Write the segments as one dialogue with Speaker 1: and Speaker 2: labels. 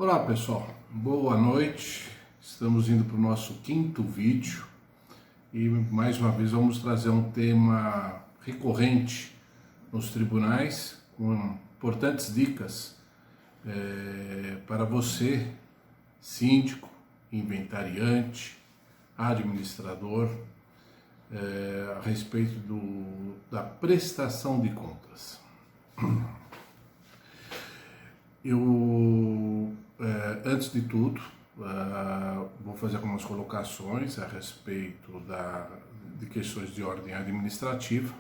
Speaker 1: Olá pessoal, boa noite. Estamos indo para o nosso quinto vídeo e mais uma vez vamos trazer um tema recorrente nos tribunais com importantes dicas para você, síndico, inventariante, administrador, a respeito da prestação de contas. Antes de tudo, vou fazer algumas colocações a respeito de questões de ordem administrativa,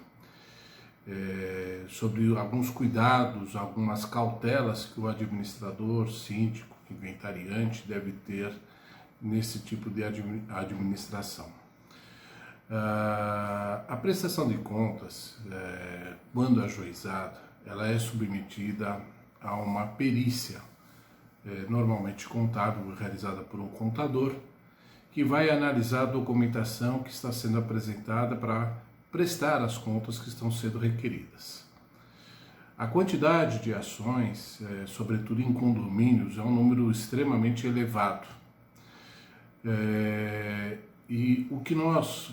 Speaker 1: sobre alguns cuidados, algumas cautelas que o administrador, síndico, inventariante deve ter nesse tipo de administração. A prestação de contas, quando ajuizada, ela é submetida a uma perícia, normalmente contábil, realizada por um contador, que vai analisar a documentação que está sendo apresentada para prestar as contas que estão sendo requeridas. A quantidade de ações, sobretudo em condomínios, é um número extremamente elevado. E o que nós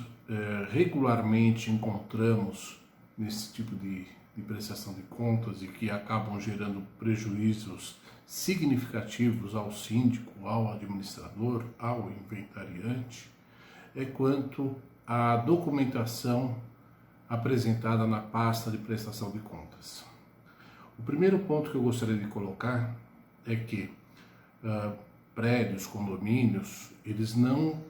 Speaker 1: regularmente encontramos nesse tipo de prestação de contas e que acabam gerando prejuízos significativos ao síndico, ao administrador, ao inventariante, é quanto à documentação apresentada na pasta de prestação de contas. O primeiro ponto que eu gostaria de colocar é que prédios, condomínios, eles não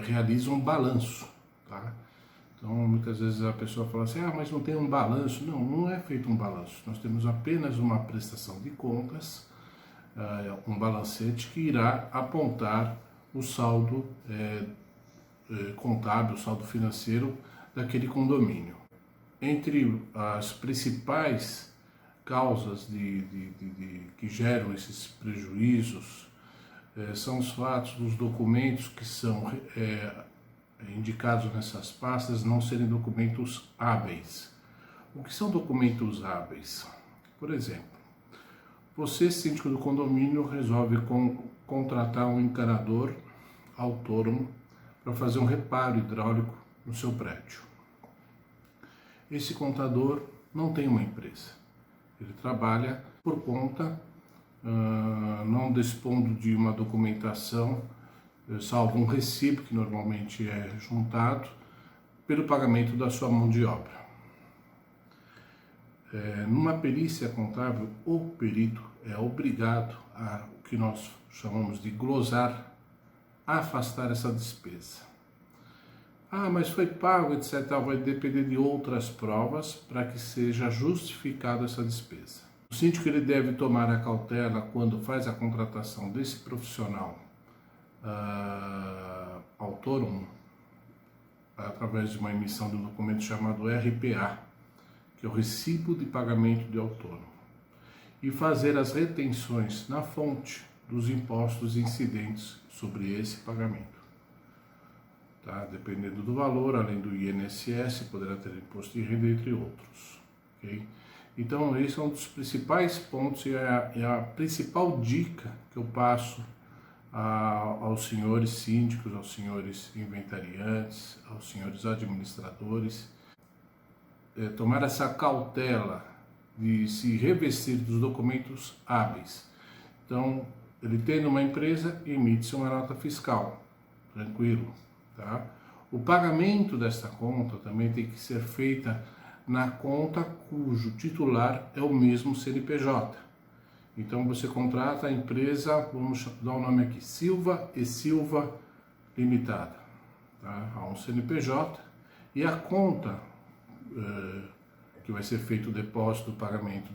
Speaker 1: realizam um balanço, tá? Então, muitas vezes a pessoa fala assim, mas não tem um balanço. Não, não é feito um balanço. Nós temos apenas uma prestação de contas, um balancete que irá apontar o saldo contábil, o saldo financeiro daquele condomínio. Entre as principais causas que geram esses prejuízos são os fatos dos documentos que são indicados nessas pastas não serem documentos hábeis. O que são documentos hábeis? Por exemplo, você, síndico do condomínio, resolve contratar um encanador autônomo para fazer um reparo hidráulico no seu prédio. Esse contador não tem uma empresa, ele trabalha por conta, não dispondo de uma documentação, salvo um recibo que normalmente é juntado pelo pagamento da sua mão de obra. Numa perícia contábil, o perito é obrigado a o que nós chamamos de glosar, a afastar essa despesa. Mas foi pago, etc. Vai depender de outras provas para que seja justificada essa despesa. O síndico ele deve tomar a cautela quando faz a contratação desse profissional autônomo, através de uma emissão de um documento chamado RPA, que é o Recibo de Pagamento de Autônomo, e fazer as retenções na fonte dos impostos incidentes sobre esse pagamento. Tá? Dependendo do valor, além do INSS, poderá ter imposto de renda, entre outros. Okay? Então, esse é um dos principais pontos e é a principal dica que eu passo aos senhores síndicos, aos senhores inventariantes, aos senhores administradores, tomar essa cautela de se revestir dos documentos hábeis. Então, ele tendo uma empresa, emite-se uma nota fiscal, tranquilo, tá? O pagamento desta conta também tem que ser feita na conta cujo titular é o mesmo CNPJ. Então você contrata a empresa, vamos dar o nome aqui, Silva e Silva Limitada. Tá? Há um CNPJ e a conta que vai ser feito o depósito do pagamento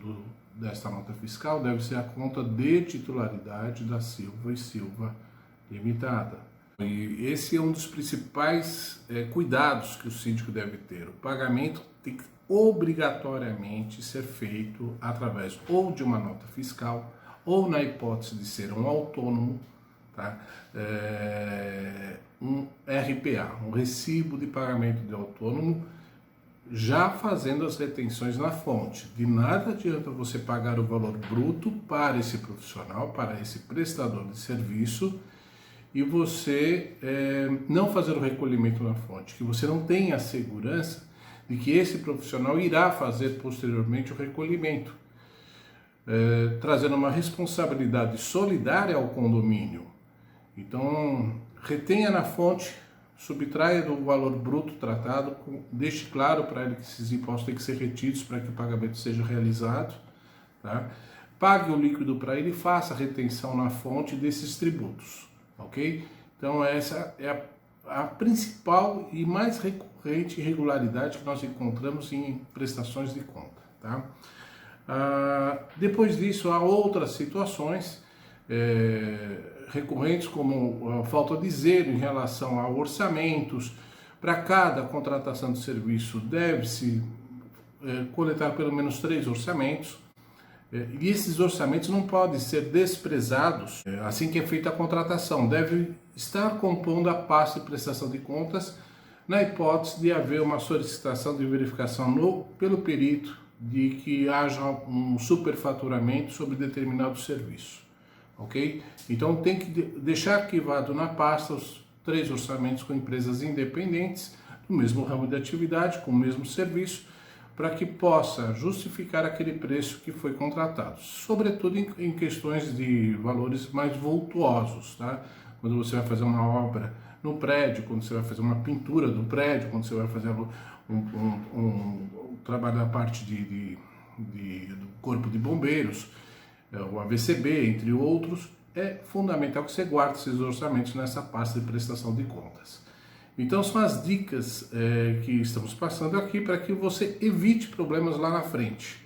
Speaker 1: desta nota fiscal deve ser a conta de titularidade da Silva e Silva Limitada. E esse é um dos principais cuidados que o síndico deve ter. O pagamento tem que obrigatoriamente ser feito através ou de uma nota fiscal ou, na hipótese de ser um autônomo, tá? Um RPA, um Recibo de Pagamento de Autônomo, já fazendo as retenções na fonte. De nada adianta você pagar o valor bruto para esse profissional, para esse prestador de serviço, e você não fazer o recolhimento na fonte, que você não tenha a segurança de que esse profissional irá fazer posteriormente o recolhimento, trazendo uma responsabilidade solidária ao condomínio. Então, retenha na fonte, subtraia do valor bruto tratado, deixe claro para ele que esses impostos têm que ser retidos para que o pagamento seja realizado, tá? Pague o líquido para ele e faça a retenção na fonte desses tributos, ok? Então essa é a principal e mais recorrente irregularidade que nós encontramos em prestações de conta, tá? Depois disso, há outras situações recorrentes, como a falta de zelo em relação a orçamentos. Para cada contratação de serviço deve-se coletar pelo menos 3 orçamentos, e esses orçamentos não podem ser desprezados assim que é feita a contratação. Deve estar compondo a pasta de prestação de contas na hipótese de haver uma solicitação de verificação pelo perito de que haja um superfaturamento sobre determinado serviço. Ok? Então tem que deixar arquivado na pasta os 3 orçamentos com empresas independentes do mesmo ramo de atividade, com o mesmo serviço, para que possa justificar aquele preço que foi contratado, sobretudo em questões de valores mais vultuosos, tá? Quando você vai fazer uma obra no prédio, quando você vai fazer uma pintura do prédio, quando você vai fazer um trabalho da parte do corpo de bombeiros, o AVCB, entre outros, é fundamental que você guarde esses orçamentos nessa pasta de prestação de contas. Então são as dicas que estamos passando aqui para que você evite problemas lá na frente.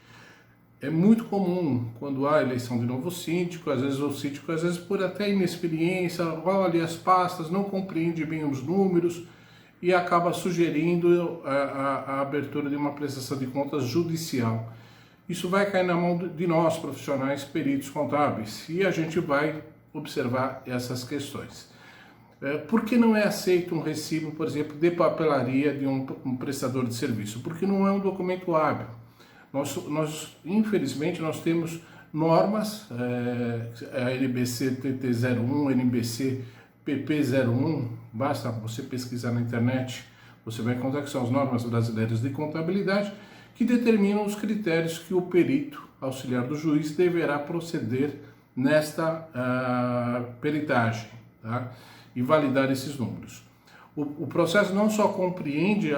Speaker 1: É muito comum quando há eleição de novo síndico, às vezes o síndico, às vezes por até inexperiência, olha as pastas, não compreende bem os números e acaba sugerindo a abertura de uma prestação de contas judicial. Isso vai cair na mão de nós, profissionais, peritos contábeis, e a gente vai observar essas questões. Por que não é aceito um recibo, por exemplo, de papelaria de um prestador de serviço? Porque não é um documento hábil. Infelizmente, nós temos normas, a NBC TT01, NBC PP01, basta você pesquisar na internet, você vai encontrar que são as normas brasileiras de contabilidade, que determinam os critérios que o perito auxiliar do juiz deverá proceder nesta peritagem, tá? E validar esses números. O processo não só compreende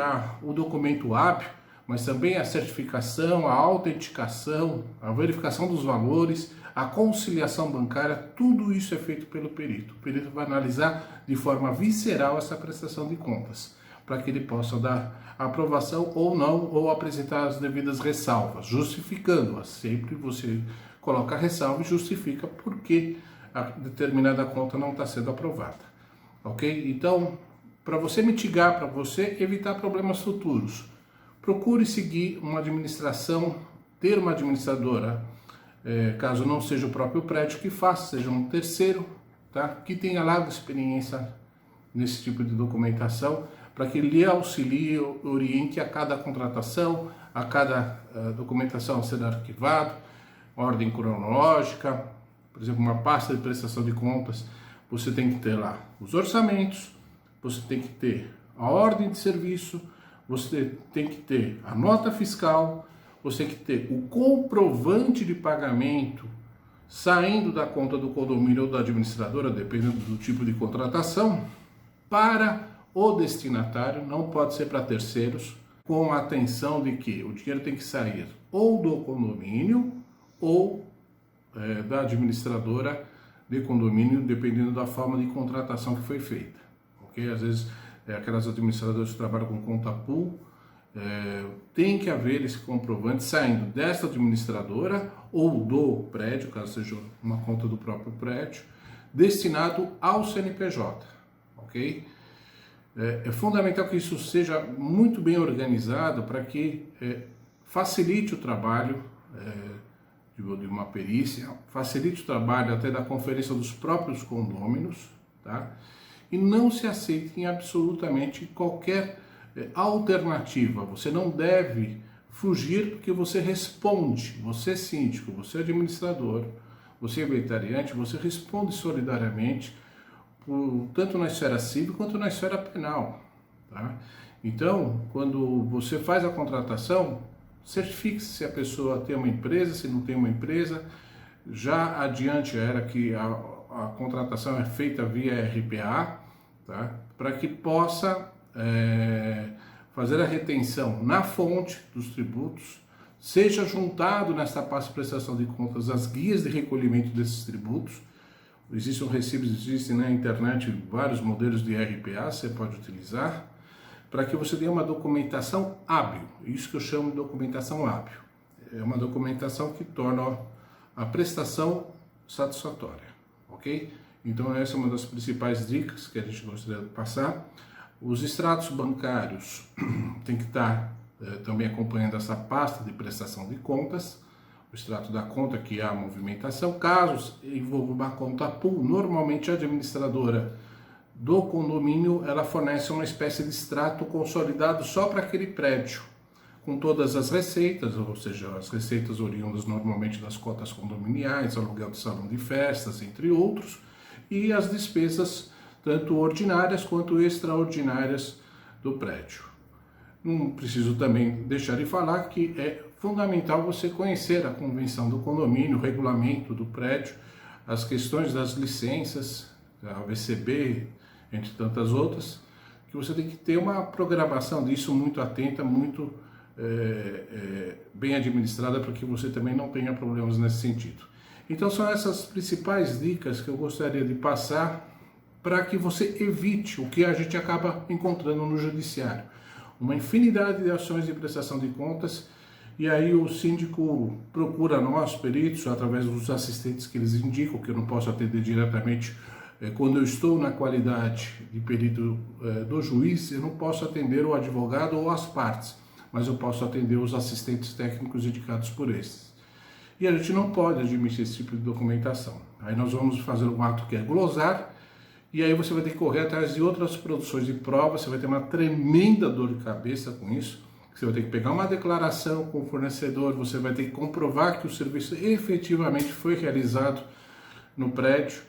Speaker 1: o documento hábil, mas também a certificação, a autenticação, a verificação dos valores, a conciliação bancária, tudo isso é feito pelo perito. O perito vai analisar de forma visceral essa prestação de contas, para que ele possa dar aprovação ou não, ou apresentar as devidas ressalvas, justificando-as. Sempre você coloca a ressalva e justifica por que a determinada conta não está sendo aprovada. Ok? Então, para você mitigar, para você evitar problemas futuros, procure seguir uma administração, ter uma administradora, caso não seja o próprio prédio que faça, seja um terceiro, tá? Que tenha larga experiência nesse tipo de documentação, para que lhe auxilie, oriente a cada contratação, a cada documentação a ser arquivado, ordem cronológica, por exemplo, uma pasta de prestação de contas, você tem que ter lá os orçamentos, você tem que ter a ordem de serviço, você tem que ter a nota fiscal, você tem que ter o comprovante de pagamento saindo da conta do condomínio ou da administradora, dependendo do tipo de contratação, para o destinatário, não pode ser para terceiros, com a atenção de que o dinheiro tem que sair ou do condomínio ou da administradora de condomínio, dependendo da forma de contratação que foi feita. Okay? Às vezes, aquelas administradoras que trabalham com conta pool, tem que haver esse comprovante saindo desta administradora ou do prédio, caso seja uma conta do próprio prédio, destinado ao CNPJ. Ok? É fundamental que isso seja muito bem organizado para que facilite o trabalho de uma perícia, facilite o trabalho até da conferência dos próprios condôminos, tá? E não se aceitem absolutamente qualquer alternativa. Você não deve fugir porque você responde, você síndico, você administrador, você inventariante, você responde solidariamente, tanto na esfera civil quanto na esfera penal. Tá? Então, quando você faz a contratação, certifique se a pessoa tem uma empresa, se não tem uma empresa. Já adiante era que a contratação é feita via RPA, tá? Para que possa fazer a retenção na fonte dos tributos, seja juntado nesta pasta de prestação de contas as guias de recolhimento desses tributos. Existem recibos, existem na internet vários modelos de RPA, você pode utilizar, para que você tenha uma documentação hábil. Isso que eu chamo de documentação hábil. É uma documentação que torna a prestação satisfatória, ok? Então essa é uma das principais dicas que a gente gostaria de passar. Os extratos bancários tem que estar também acompanhando essa pasta de prestação de contas, o extrato da conta que é a movimentação. Caso envolva uma conta pool, normalmente a administradora do condomínio ela fornece uma espécie de extrato consolidado só para aquele prédio, com todas as receitas, ou seja, as receitas oriundas normalmente das cotas condominiais, aluguel de salão de festas, entre outros, e as despesas tanto ordinárias quanto extraordinárias do prédio. Não preciso também deixar de falar que é fundamental você conhecer a convenção do condomínio, o regulamento do prédio, as questões das licenças, a VCB, entre tantas outras, que você tem que ter uma programação disso muito atenta, muito bem administrada, para que você também não tenha problemas nesse sentido. Então são essas principais dicas que eu gostaria de passar para que você evite o que a gente acaba encontrando no judiciário. Uma infinidade de ações de prestação de contas, e aí o síndico procura nós, peritos, através dos assistentes que eles indicam, que eu não posso atender diretamente. Quando eu estou na qualidade de perito do juiz, eu não posso atender o advogado ou as partes, mas eu posso atender os assistentes técnicos indicados por esses. E a gente não pode admitir esse tipo de documentação. Aí nós vamos fazer um ato que é glosar, e aí você vai ter que correr atrás de outras produções de prova, você vai ter uma tremenda dor de cabeça com isso, você vai ter que pegar uma declaração com o fornecedor, você vai ter que comprovar que o serviço efetivamente foi realizado no prédio,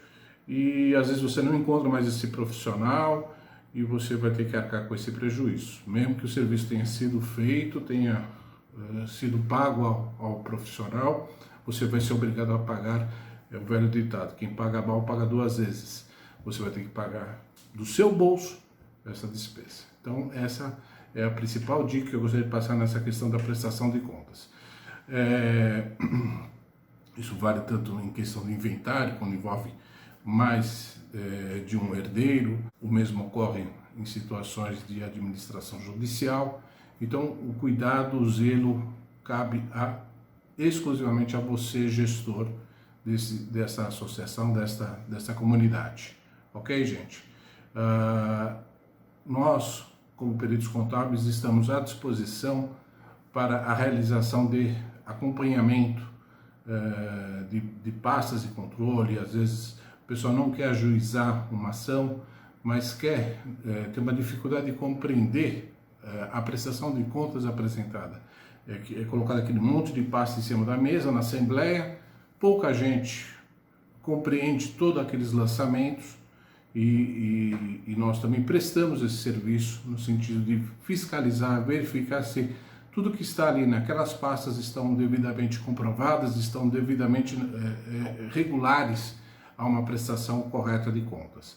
Speaker 1: e às vezes você não encontra mais esse profissional, e você vai ter que arcar com esse prejuízo. Mesmo que o serviço tenha sido feito, tenha sido pago ao profissional, você vai ser obrigado a pagar, é o velho ditado, quem paga mal paga duas vezes. Você vai ter que pagar do seu bolso essa despesa. Então essa é a principal dica que eu gostaria de passar nessa questão da prestação de contas. Isso vale tanto em questão de inventário, quando envolve mais de um herdeiro, o mesmo ocorre em situações de administração judicial. Então o cuidado, o zelo cabe exclusivamente a você, gestor dessa associação, dessa comunidade. Ok, gente? Nós, como peritos contábeis, estamos à disposição para a realização de acompanhamento de pastas de controle. Às vezes o pessoal não quer ajuizar uma ação, mas quer ter uma dificuldade de compreender a prestação de contas apresentada. É colocado aquele monte de pasta em cima da mesa, na assembleia, pouca gente compreende todos aqueles lançamentos, e nós também prestamos esse serviço no sentido de fiscalizar, verificar se tudo que está ali naquelas pastas estão devidamente comprovadas, estão devidamente regulares a uma prestação correta de contas.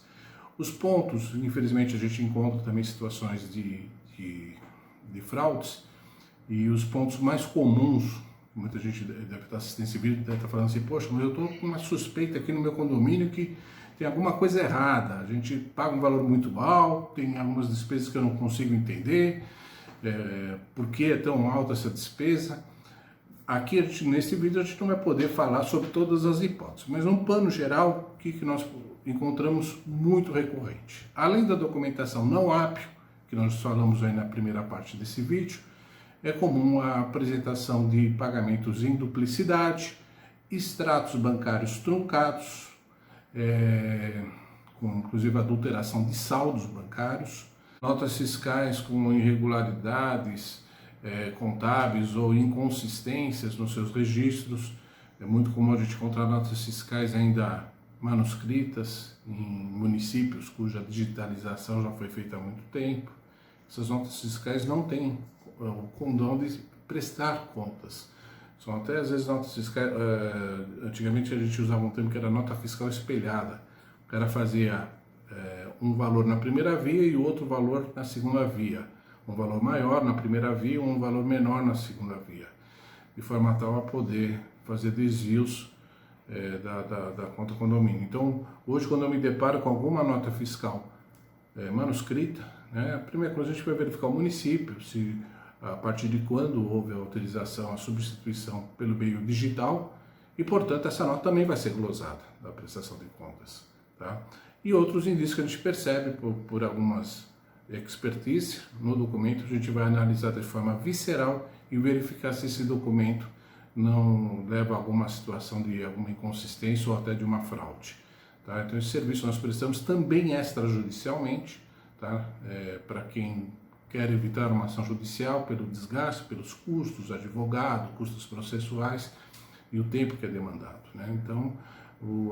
Speaker 1: Os pontos, infelizmente a gente encontra também situações de fraudes, e os pontos mais comuns, muita gente deve estar assistindo esse vídeo, deve estar falando assim, poxa, mas eu estou com uma suspeita aqui no meu condomínio que tem alguma coisa errada, a gente paga um valor muito alto, tem algumas despesas que eu não consigo entender, por que é tão alta essa despesa. Aqui, nesse vídeo, a gente não vai poder falar sobre todas as hipóteses, mas num plano geral, o que nós encontramos muito recorrente? Além da documentação não ápio, que nós falamos aí na primeira parte desse vídeo, é comum a apresentação de pagamentos em duplicidade, extratos bancários truncados, com inclusive adulteração de saldos bancários, Notas fiscais com irregularidades contábeis ou inconsistências nos seus registros. É muito comum a gente encontrar notas fiscais ainda manuscritas em municípios cuja digitalização já foi feita há muito tempo. Essas notas fiscais não têm o condão de prestar contas. São até às vezes notas fiscais. Antigamente a gente usava um termo que era nota fiscal espelhada. O cara fazia um valor na primeira via e outro valor na segunda via. Um valor maior na primeira via e um valor menor na segunda via. De forma tal a poder fazer desvios da conta condomínio. Então, hoje quando eu me deparo com alguma nota fiscal manuscrita, a primeira coisa a gente vai verificar o município, se a partir de quando houve a autorização, a substituição pelo meio digital, e portanto essa nota também vai ser glosada da prestação de contas. Tá? E outros indícios que a gente percebe por algumas expertise no documento, a gente vai analisar de forma visceral e verificar se esse documento não leva a alguma situação de alguma inconsistência ou até de uma fraude. Tá? Então esse serviço nós prestamos também extrajudicialmente, tá? Para quem quer evitar uma ação judicial pelo desgaste, pelos custos, advogado, custos processuais e o tempo que é demandado. Né? Então,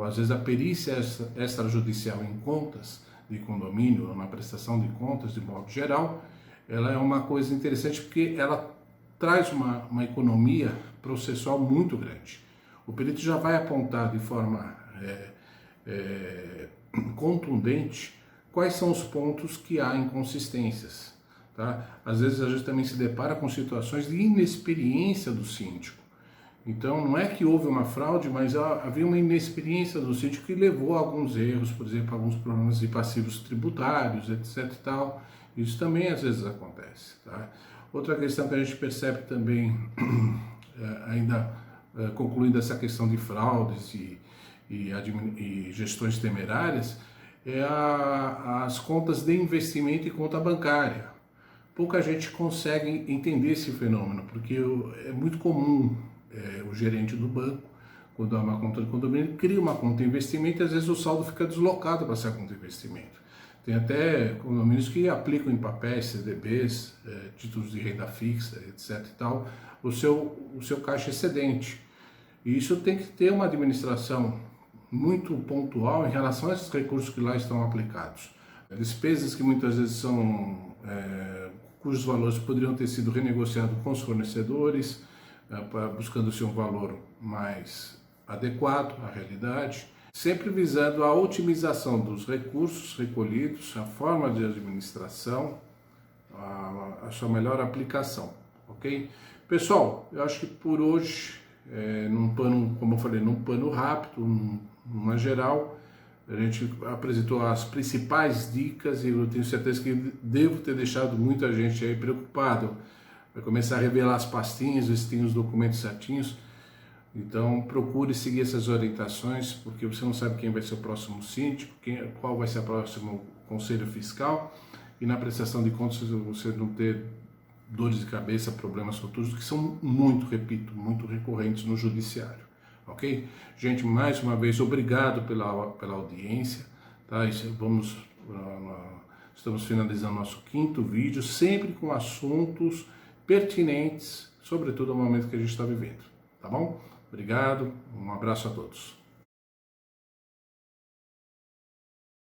Speaker 1: às vezes a perícia extrajudicial em contas de condomínio ou na prestação de contas de modo geral, ela é uma coisa interessante porque ela traz uma economia processual muito grande. O perito já vai apontar de forma contundente quais são os pontos que há inconsistências. Tá? Às vezes a gente também se depara com situações de inexperiência do síndico. Então não é que houve uma fraude, mas havia uma inexperiência do síndico que levou a alguns erros, por exemplo, alguns problemas de passivos tributários, etc. e tal. Isso também às vezes acontece. Tá? Outra questão que a gente percebe também, ainda concluindo essa questão de fraudes e gestões temerárias, é as contas de investimento e conta bancária. Pouca gente consegue entender esse fenômeno, porque é muito comum o gerente do banco, quando há uma conta de condomínio, cria uma conta de investimento e às vezes o saldo fica deslocado para essa conta de investimento. Tem até condomínios que aplicam em papéis, CDBs, títulos de renda fixa, etc. e tal, o seu caixa excedente. E isso tem que ter uma administração muito pontual em relação a esses recursos que lá estão aplicados. Despesas que muitas vezes são, cujos valores poderiam ter sido renegociados com os fornecedores, buscando-se um valor mais adequado à realidade, sempre visando a otimização dos recursos recolhidos, a forma de administração, a sua melhor aplicação, ok? Pessoal, eu acho que por hoje, como eu falei, num pano rápido, numa geral, a gente apresentou as principais dicas e eu tenho certeza que devo ter deixado muita gente aí preocupado. Vai começar a revelar as pastinhas, ver se tem os documentos certinhos. Então procure seguir essas orientações, porque você não sabe quem vai ser o próximo síndico, qual vai ser o próximo conselho fiscal, e na prestação de contas você não ter dores de cabeça, problemas futuros, que são muito, repito, muito recorrentes no judiciário. Ok? Gente, mais uma vez, obrigado pela audiência. Tá? Estamos finalizando nosso 5º vídeo, sempre com assuntos pertinentes, sobretudo ao momento que a gente está vivendo. Tá bom? Obrigado, um abraço a todos.